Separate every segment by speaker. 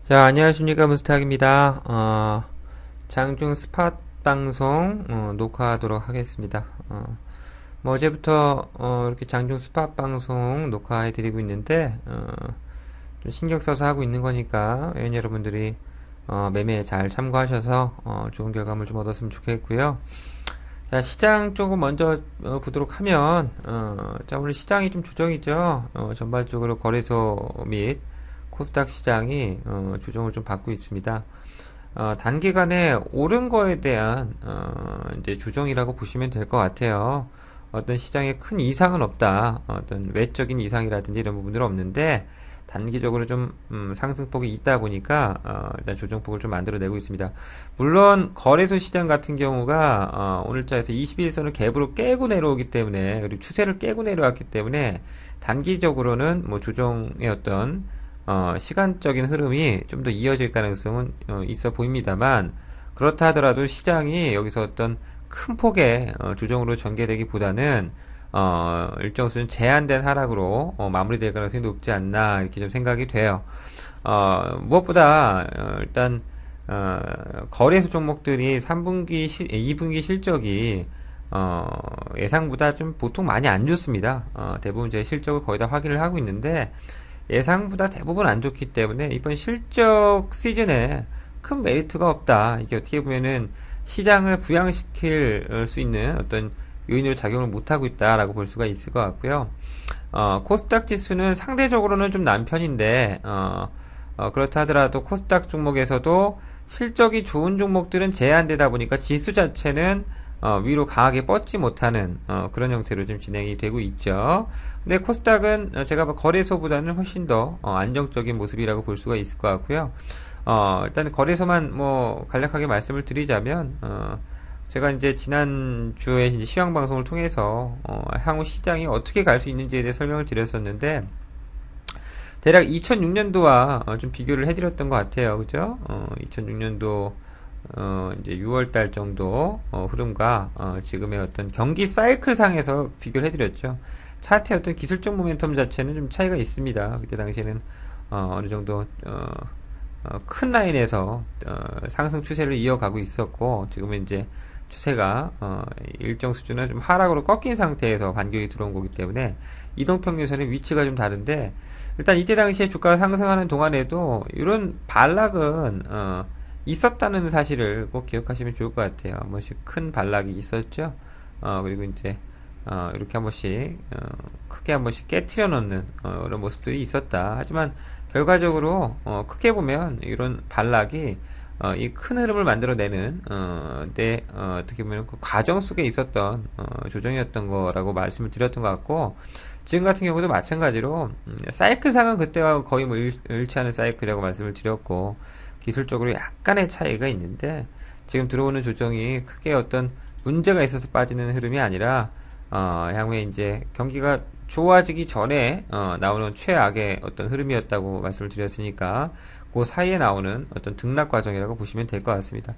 Speaker 1: 자, 안녕하십니까. 문스탁입니다. 장중 스팟 방송, 녹화하도록 하겠습니다. 어제부터, 이렇게 장중 스팟 방송 녹화해드리고 있는데, 좀 신경 써서 하고 있는 거니까, 회원 여러분들이, 매매에 잘 참고하셔서, 좋은 결과물 좀 얻었으면 좋겠고요. 자, 시장 쪽은 먼저, 보도록 하면, 자, 오늘 시장이 좀 조정이죠. 전반적으로 거래소 및, 코스닥 시장이 조정을 좀 받고 있습니다. 단기간에 오른 거에 대한 이제 조정이라고 보시면 될 것 같아요. 어떤 시장에 큰 이상은 없다. 어떤 외적인 이상이라든지 이런 부분들은 없는데 단기적으로 좀 상승폭이 있다 보니까 일단 조정폭을 좀 만들어내고 있습니다. 물론 거래소 시장 같은 경우가 오늘자에서 21선을 갭으로 깨고 내려오기 때문에 그리고 추세를 깨고 내려왔기 때문에 단기적으로는 뭐 조정의 어떤 시간적인 흐름이 좀 더 이어질 가능성은 있어 보입니다만 그렇다 하더라도 시장이 여기서 어떤 큰 폭의 조정으로 전개되기보다는 일정 수준 제한된 하락으로 마무리될 가능성이 높지 않나 이렇게 좀 생각이 돼요. 무엇보다 일단 거래소 종목들이 2분기 실적이 예상보다 좀 보통 많이 안 좋습니다. 대부분 제 실적을 거의 다 확인을 하고 있는데 예상보다 대부분 안 좋기 때문에 이번 실적 시즌에 큰 메리트가 없다. 이게 어떻게 보면은 시장을 부양시킬 수 있는 어떤 요인으로 작용을 못하고 있다라고 볼 수가 있을 것 같고요. 코스닥 지수는 상대적으로는 좀 난 편인데, 그렇다 하더라도 코스닥 종목에서도 실적이 좋은 종목들은 제한되다 보니까 지수 자체는 위로 강하게 뻗지 못하는 그런 형태로 좀 진행이 되고 있죠. 근데 코스닥은 제가 거래소보다는 훨씬 더 안정적인 모습이라고 볼 수가 있을 것 같고요. 일단 거래소만 뭐 간략하게 말씀을 드리자면 제가 이제 지난주에 이제 시황 방송을 통해서 향후 시장이 어떻게 갈 수 있는지에 대해 설명을 드렸었는데 대략 2006년도와 좀 비교를 해드렸던 것 같아요. 그죠? 2006년도 이제 6월 달 정도 흐름과 지금의 어떤 경기 사이클 상에서 비교를 해드렸죠. 차트의 어떤 기술적 모멘텀 자체는 좀 차이가 있습니다. 그때 당시에는 어느 정도 큰 라인에서 상승 추세를 이어가고 있었고 지금은 이제 추세가 일정 수준은 좀 하락으로 꺾인 상태에서 반격이 들어온 거기 때문에 이동평균선의 위치가 좀 다른데 일단 이때 당시에 주가가 상승하는 동안에도 이런 반락은 있었다는 사실을 꼭 기억하시면 좋을 것 같아요. 한 번씩 큰 반락이 있었죠. 그리고 이제 이렇게 한 번씩 크게 한 번씩 깨트려 놓는 이런 모습들이 있었다. 하지만 결과적으로 크게 보면 이런 반락이 이 큰 흐름을 만들어내는 어떻게 보면 그 과정 속에 있었던 조정이었던 거라고 말씀을 드렸던 것 같고 지금 같은 경우도 마찬가지로 사이클상은 그때와 거의 뭐 일치하는 사이클이라고 말씀을 드렸고 기술적으로 약간의 차이가 있는데 지금 들어오는 조정이 크게 어떤 문제가 있어서 빠지는 흐름이 아니라 향후에 이제 경기가 좋아지기 전에 나오는 최악의 어떤 흐름이었다고 말씀을 드렸으니까 그 사이에 나오는 어떤 등락 과정이라고 보시면 될 것 같습니다.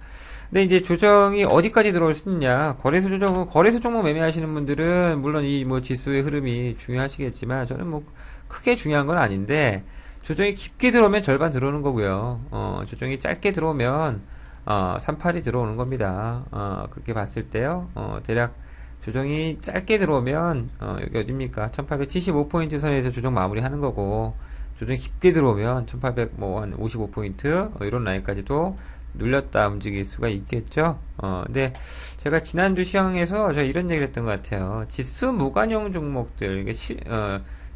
Speaker 1: 근데 이제 조정이 어디까지 들어올 수 있냐? 거래소 조정은 거래소 종목 매매하시는 분들은 물론 이 뭐 지수의 흐름이 중요하시겠지만 저는 뭐 크게 중요한 건 아닌데 조정이 깊게 들어오면 절반 들어오는 거고요. 조정이 짧게 들어오면 38이 들어오는 겁니다. 그렇게 봤을 때요. 대략 조정이 짧게 들어오면 여기 어딥니까? 1875포인트 선에서 조정 마무리하는 거고 조정이 깊게 들어오면 1800 뭐 한 55포인트 이런 라인까지도 눌렸다 움직일 수가 있겠죠. 근데 제가 지난주 시황에서 제가 이런 얘기를 했던 것 같아요. 지수 무관용 종목들 이게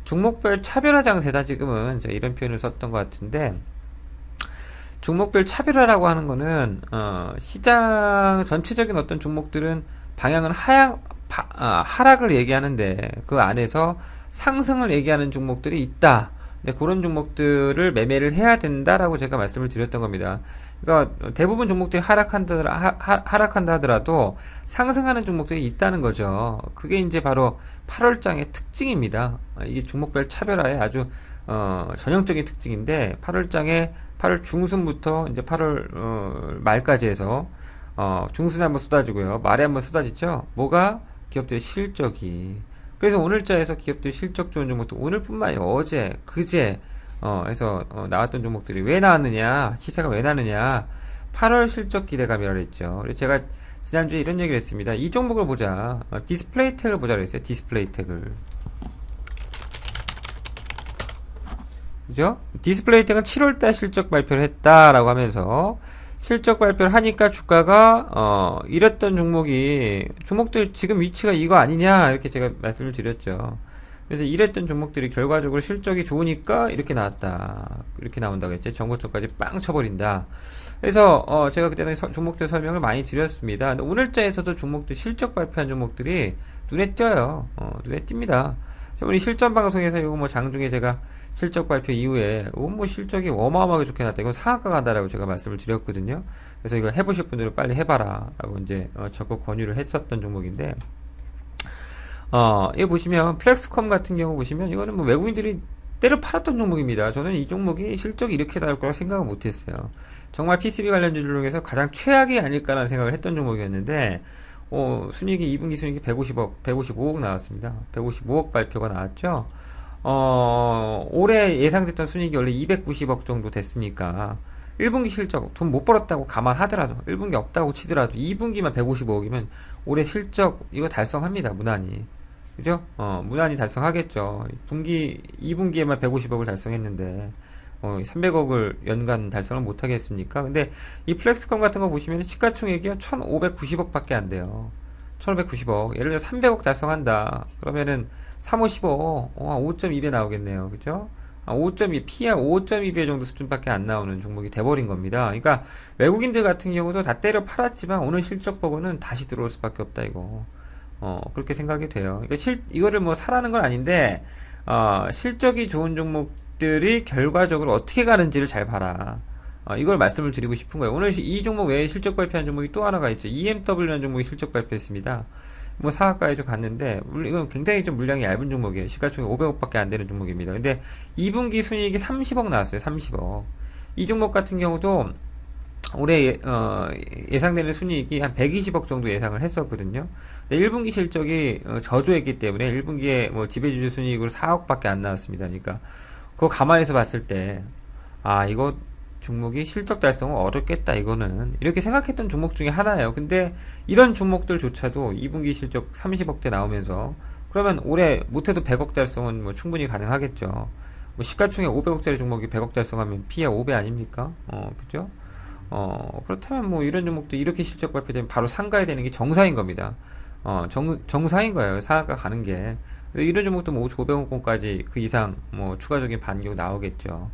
Speaker 1: 종목별 차별화 장세다 지금은 제가 이런 표현을 썼던 것 같은데 종목별 차별화라고 하는 거는 시장 전체적인 어떤 종목들은 방향은 하락을 얘기하는데 그 안에서 상승을 얘기하는 종목들이 있다. 근데 그런 종목들을 매매를 해야 된다라고 제가 말씀을 드렸던 겁니다. 그러니까 대부분 종목들이 하락한다 하더라도 상승하는 종목들이 있다는 거죠. 그게 이제 바로 8월장의 특징입니다. 이게 종목별 차별화의 아주 전형적인 특징인데 8월 중순부터 이제 8월 말까지 해서 중순에 한번 쏟아지고요. 말에 한번 쏟아지죠. 뭐가? 기업들의 실적이. 그래서 오늘자에서 기업들 실적 좋은 종목도 오늘뿐만 아니라 어제, 그제 해서 나왔던 종목들이 왜 나왔느냐, 시세가 왜 나느냐, 8월 실적 기대감이라고 했죠. 그래서 제가 지난주에 이런 얘기를 했습니다. 이 종목을 보자. 디스플레이 텍을 보자 그랬어요. 디스플레이 텍을. 그죠? 디스플레이 텍은 7월달 실적 발표를 했다라고 하면서 실적 발표를 하니까 주가가 이랬던 종목들 지금 위치가 이거 아니냐 이렇게 제가 말씀을 드렸죠. 그래서 이랬던 종목들이 결과적으로 실적이 좋으니까 이렇게 나왔다. 이렇게 나온다고 했죠. 정고점까지 빵 쳐버린다. 그래서 제가 그때는 종목들 설명을 많이 드렸습니다. 근데 오늘자에서도 종목들 실적 발표한 종목들이 눈에 띄어요. 눈에 띕니다. 우리 실전 방송에서 이거 뭐 장중에 제가 실적 발표 이후에 뭐 실적이 어마어마하게 좋게 나왔다. 이건 상한가 간다라고 제가 말씀을 드렸거든요. 그래서 이거 해보실 분들은 빨리 해봐라 라고 이제 적극 권유를 했었던 종목인데, 이거 보시면 플렉스컴 같은 경우 보시면 이거는 뭐 외국인들이 때려 팔았던 종목입니다. 저는 이 종목이 실적이 이렇게 나올 거라 생각을 못했어요. 정말 PCB 관련주 중에서 가장 최악이 아닐까라는 생각을 했던 종목이었는데, 순이익이 2분기 순이익이 155억 나왔습니다. 155억 발표가 나왔죠. 올해 예상됐던 순이익이 원래 290억 정도 됐으니까 1분기 실적 돈 못 벌었다고 감안하더라도 1분기 없다고 치더라도 2분기만 155억이면 올해 실적 이거 달성합니다. 무난히. 그죠? 무난히 달성하겠죠. 2분기에만 150억을 달성했는데 300억을 연간 달성을 못 하겠습니까? 근데 이 플렉스컴 같은 거 보시면 시가총액이 1,590억 밖에 안 돼요. 1,590억. 예를 들어 300억 달성한다. 그러면은 355, 5.2배 나오겠네요. 그죠? 5.2, PR 5.2배 정도 수준밖에 안 나오는 종목이 돼버린 겁니다. 그러니까 외국인들 같은 경우도 다 때려 팔았지만 오늘 실적 보고는 다시 들어올 수밖에 없다, 이거. 그렇게 생각이 돼요. 그러니까 이거를 뭐 사라는 건 아닌데, 실적이 좋은 종목들이 결과적으로 어떻게 가는지를 잘 봐라. 이걸 말씀을 드리고 싶은 거예요. 오늘 이 종목 외에 실적 발표한 종목이 또 하나가 있죠. EMW라는 종목이 실적 발표했습니다. 뭐 사학과에 좀 갔는데, 이건 굉장히 좀 물량이 얇은 종목이에요. 시가총액 500억밖에 안 되는 종목입니다. 근데 2분기 순이익이 30억 나왔어요. 30억. 이 종목 같은 경우도 올해 예상되는 순이익이 한 120억 정도 예상을 했었거든요. 근데 1분기 실적이 저조했기 때문에 1분기에 뭐 지배주주 순이익으로 4억밖에 안 나왔습니다. 그러니까 그거 감안해서 봤을 때 이거 종목이 실적 달성은 어렵겠다, 이거는 이렇게 생각했던 종목 중에 하나예요. 근데 이런 종목들조차도 2분기 실적 30억대 나오면서 그러면 올해 못해도 100억 달성은 뭐 충분히 가능하겠죠. 뭐 시가총액 500억짜리 종목이 100억 달성하면 PE 5배 아닙니까? 그죠? 그렇다면 뭐 이런 종목도 이렇게 실적 발표되면 바로 상가에 되는 게 정상인 겁니다. 정상인 거예요. 상한가 가는 게. 이런 종목도 뭐 5,500원권까지 그 이상 뭐 추가적인 반격 나오겠죠.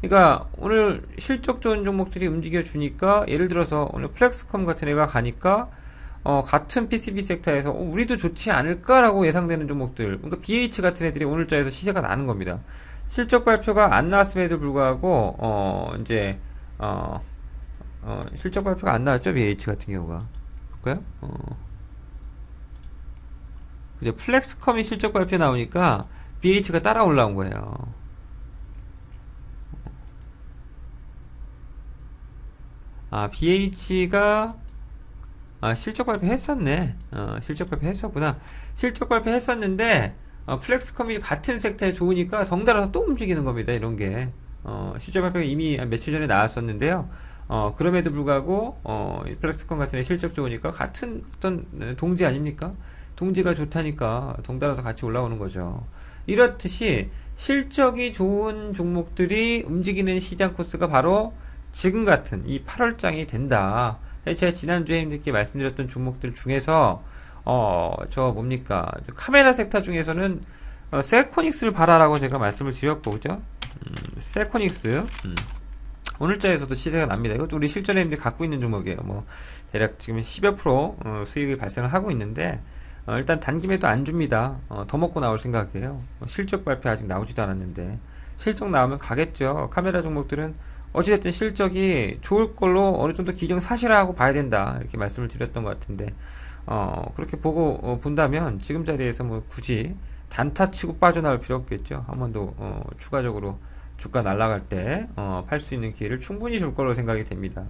Speaker 1: 그러니까 오늘 실적 좋은 종목들이 움직여 주니까, 예를 들어서 오늘 플렉스컴 같은 애가 가니까 같은 PCB 섹터에서 우리도 좋지 않을까라고 예상되는 종목들, 그러니까 BH 같은 애들이 오늘자에서 시세가 나는 겁니다. 실적 발표가 안 나왔음에도 불구하고 실적 발표가 안 나왔죠, BH 같은 경우가. 볼까요? 그죠? 플렉스컴이 실적 발표 나오니까 BH가 따라 올라온 거예요. BH가 실적 발표 했었네. 실적 발표 했었구나. 실적 발표 했었는데 플렉스컴이 같은 섹터에 좋으니까 덩달아서 또 움직이는 겁니다. 이런 게 실적 발표가 이미 며칠 전에 나왔었는데요. 그럼에도 불구하고 플렉스컴 같은 애 실적 좋으니까 같은 어떤 동지 아닙니까? 동지가 좋다니까 덩달아서 같이 올라오는 거죠. 이렇듯이 실적이 좋은 종목들이 움직이는 시장 코스가 바로 지금 같은 이 8월장이 된다. 제가 지난주에 님들께 말씀드렸던 종목들 중에서 저 뭡니까, 카메라 섹터 중에서는 셀코닉스를 봐라라고 제가 말씀을 드렸고, 그죠? 셀코닉스 오늘자에서도 시세가 납니다. 이것도 우리 실전에 님들이 갖고 있는 종목이에요. 뭐 대략 지금 10여 프로 수익이 발생을 하고 있는데, 일단 단기매도 안 줍니다. 더 먹고 나올 생각이에요. 실적 발표 아직 나오지도 않았는데 실적 나오면 가겠죠. 카메라 종목들은 어찌됐든 실적이 좋을 걸로 어느 정도 기정사실화하고 봐야 된다, 이렇게 말씀을 드렸던 것 같은데, 그렇게 보고 본다면 지금 자리에서 뭐 굳이 단타 치고 빠져나올 필요 없겠죠. 한 번 더 추가적으로 주가 날아갈 때 팔 수 있는 기회를 충분히 줄 걸로 생각이 됩니다.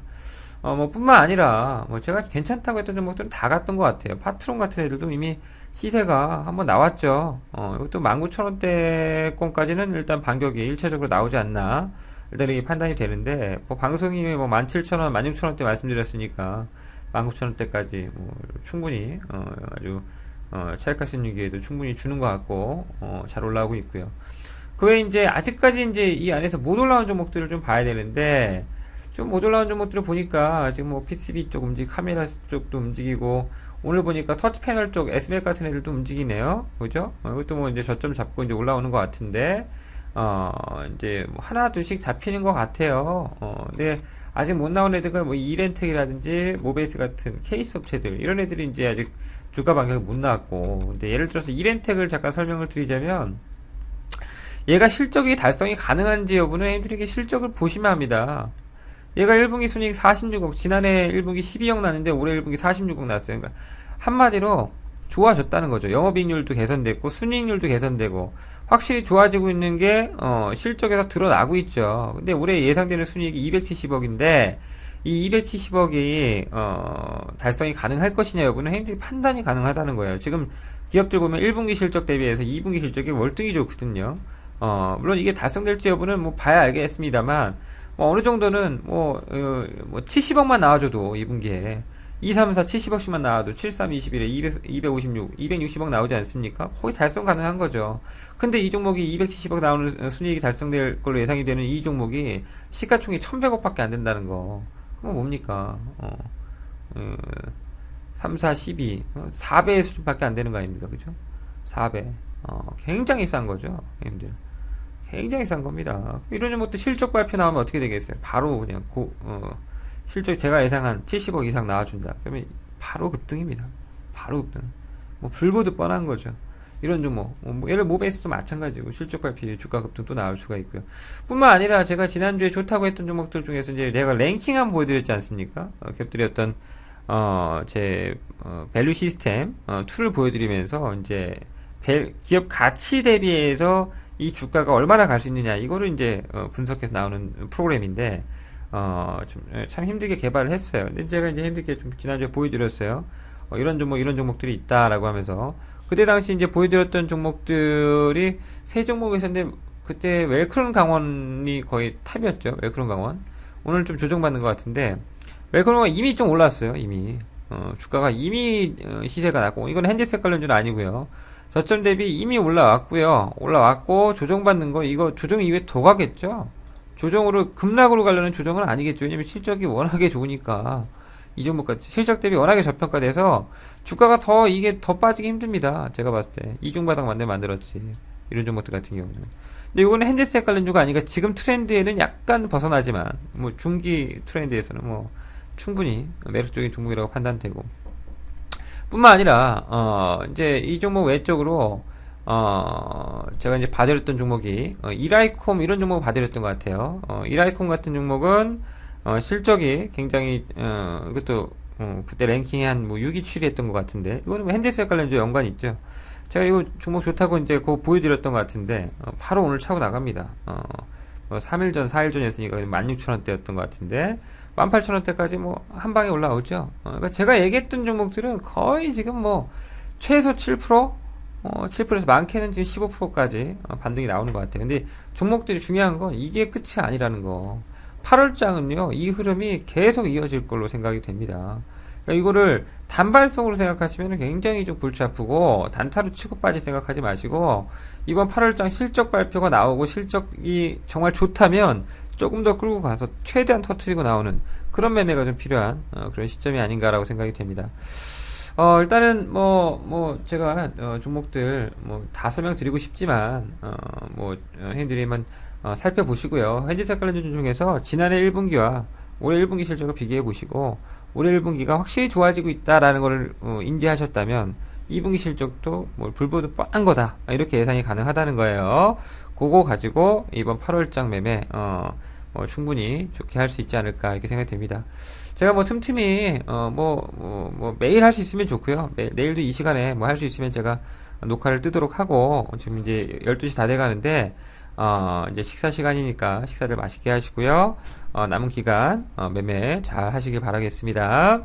Speaker 1: 뭐 뿐만 아니라 뭐 제가 괜찮다고 했던 종목들은 다 갔던 것 같아요. 파트론 같은 애들도 이미 시세가 한번 나왔죠. 이것도 19,000원대권까지는 일단 반격이 일차적으로 나오지 않나. 일단 이게 판단이 되는데, 뭐 방송이 뭐 17,000원, 16,000원대 말씀드렸으니까 19,000원대까지 뭐 충분히, 아주, 차익가 신유기에도 충분히 주는 것 같고, 잘 올라오고 있고요. 그 외에 이제 아직까지 이제 이 안에서 못 올라온 종목들을 좀 봐야 되는데, 좀 못 올라온 종목들을 보니까 지금 뭐 PCB 쪽 카메라 쪽도 움직이고, 오늘 보니까 터치 패널 쪽 S맥 같은 애들도 움직이네요. 그죠? 이것도 뭐 이제 저점 잡고 이제 올라오는 것 같은데, 이제 뭐 하나 둘씩 잡히는 것 같아요. 근데 아직 못 나온 애들은 뭐 이렌텍이라든지 모베이스 같은 케이스 업체들 이런 애들이 이제 아직 주가 반격이 못 나왔고, 근데 예를 들어서 이렌텍을 잠깐 설명을 드리자면 얘가 실적이 달성이 가능한지 여부는 엠드릭의 실적을 보시면 합니다. 얘가 1분기 순이익 46억, 지난해 1분기 12억 났는데 올해 1분기 46억 났어요. 그러니까 한마디로 좋아졌다는 거죠. 영업이익률도 개선됐고 순이익률도 개선되고 확실히 좋아지고 있는 게 실적에서 드러나고 있죠. 근데 올해 예상되는 순이익이 270억인데 이 270억이 달성이 가능할 것이냐 여부는 행들이 판단이 가능하다는 거예요. 지금 기업들 보면 1분기 실적 대비해서 2분기 실적이 월등히 좋거든요. 물론 이게 달성될지 여부는 뭐 봐야 알겠습니다만 뭐 어느 정도는 뭐 70억만 나와줘도 2분기에 2, 3, 4, 70억씩만 나와도 7, 3, 21에 256, 260억 나오지 않습니까? 거의 달성 가능한 거죠. 근데 이 종목이 270억 나오는 순이익이 달성될 걸로 예상이 되는 이 종목이 시가총액 1100억밖에 안 된다는 거. 그럼 뭡니까? 3, 4, 12, 4배의 수준밖에 안 되는 거 아닙니까? 그죠? 4배. 굉장히 싼 거죠. 형님들. 굉장히 싼 겁니다. 이런 것도 실적 발표 나오면 어떻게 되겠어요? 바로 그냥 실적 제가 예상한 70억 이상 나와준다. 그러면 바로 급등입니다. 바로 급등. 뭐 불보듯 뻔한 거죠. 이런 종목, 예를 모베이스도 마찬가지고 실적 발표 주가 급등 또 나올 수가 있고요. 뿐만 아니라 제가 지난주에 좋다고 했던 종목들 중에서 이제 내가 랭킹 한번 보여드렸지 않습니까? 기업들이 어떤 제 밸류 시스템 툴을 보여드리면서 이제 기업 가치 대비해서 이 주가가 얼마나 갈 수 있느냐 이거를 이제 분석해서 나오는 프로그램인데 참 힘들게 개발을 했어요. 근데 제가 이제 힘들게 좀 지난주에 보여드렸어요. 이런 종목들이 있다라고 하면서 그때 당시 이제 보여드렸던 종목들이 세 종목이 있었는데 그때 웰크론 강원이 거의 탑이었죠. 웰크론 강원. 오늘 좀 조정받는 것 같은데 웰크론 강원 이미 좀 올랐어요. 이미 주가가 이미 시세가 났고 이건 현재색 관련주는 아니고요. 저점 대비 이미 올라왔고요. 올라왔고 조정받는 거 이거 조정 이후에 더 가겠죠. 조정으로 급락으로 가려는 조정은 아니겠죠. 왜냐면 실적이 워낙에 좋으니까 이 종목같이 실적 대비 워낙에 저평가돼서 주가가 더 이게 더 빠지기 힘듭니다. 제가 봤을 때 이중바닥 만들었지 이런 종목들 같은 경우는. 근데 이거는 현재색 관련주가 아니니까 지금 트렌드에는 약간 벗어나지만 뭐 중기 트렌드에서는 뭐 충분히 매력적인 종목이라고 판단되고. 뿐만 아니라 이제 이 종목 외적으로 제가 이제 봐드렸던 종목이 이라이콤 이런 종목을 봐드렸던 것 같아요. 이라이콤 같은 종목은 실적이 굉장히 이것도 그때 랭킹이 한 뭐 6위 7위 했던 것 같은데 이거는 뭐 현대색 관련주 연관이 있죠. 제가 이거 종목 좋다고 이제 그거 보여드렸던 것 같은데 바로 오늘 차고 나갑니다. 뭐 3일 전 4일 전이었으니까 16,000원대였던 것 같은데 18,000원대까지 뭐 한 방에 올라오죠. 그러니까 제가 얘기했던 종목들은 거의 지금 뭐 최소 7%, 7%에서 많게는 지금 15%까지 반등이 나오는 것 같아요. 근데 종목들이 중요한 건 이게 끝이 아니라는 거. 8월장은요, 이 흐름이 계속 이어질 걸로 생각이 됩니다. 그러니까 이거를 단발성으로 생각하시면 굉장히 좀 골치 아프고 단타로 치고 빠질 생각하지 마시고 이번 8월장 실적 발표가 나오고 실적이 정말 좋다면 조금 더 끌고 가서 최대한 터트리고 나오는 그런 매매가 좀 필요한 그런 시점이 아닌가라고 생각이 됩니다. 일단은 제가 종목들 다 설명드리고 싶지만 형님들이만 살펴보시고요. 현지색 관련주 중에서 지난해 1분기와 올해 1분기 실적을 비교해 보시고 올해 1분기가 확실히 좋아지고 있다라는 것을 인지하셨다면 2분기 실적도 불보듯 뻔한 거다 이렇게 예상이 가능하다는 거예요. 그거 가지고 이번 8월장 매매 충분히 좋게 할 수 있지 않을까 이렇게 생각이 됩니다. 제가 틈틈이 매일 할 수 있으면 좋고요. 내일도 이 시간에 할 수 있으면 제가 녹화를 뜨도록 하고 지금 이제 12시 다 돼가는데 이제 식사 시간이니까 식사들 맛있게 하시고요. 남은 기간 매매 잘 하시길 바라겠습니다.